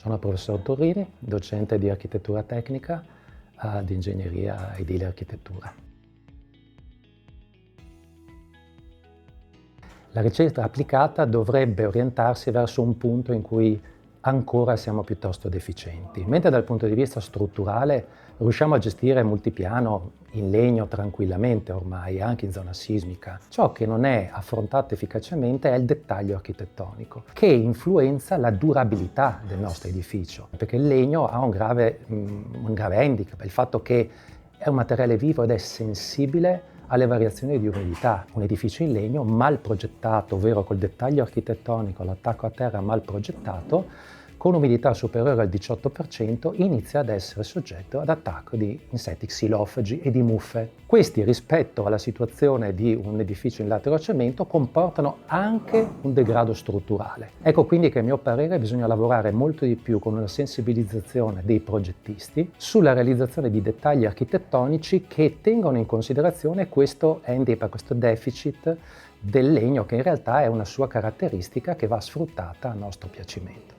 Sono il professor Torrini, docente di architettura tecnica di ingegneria edile e architettura. La ricerca applicata dovrebbe orientarsi verso un punto in cui ancora siamo piuttosto deficienti, mentre dal punto di vista strutturale riusciamo a gestire multipiano in legno tranquillamente ormai, anche in zona sismica. Ciò che non è affrontato efficacemente è il dettaglio architettonico, che influenza la durabilità del nostro edificio, perché il legno ha un grave handicap, il fatto che è un materiale vivo ed è sensibile alle variazioni di umidità. Un edificio in legno mal progettato, ovvero col dettaglio architettonico, l'attacco a terra mal progettato, con umidità superiore al 18% inizia ad essere soggetto ad attacco di insetti xilofagi e di muffe. Questi, rispetto alla situazione di un edificio in latero a cemento, comportano anche un degrado strutturale. Ecco quindi che a mio parere bisogna lavorare molto di più con una sensibilizzazione dei progettisti sulla realizzazione di dettagli architettonici che tengono in considerazione questo handicap, questo deficit del legno, che in realtà è una sua caratteristica che va sfruttata a nostro piacimento.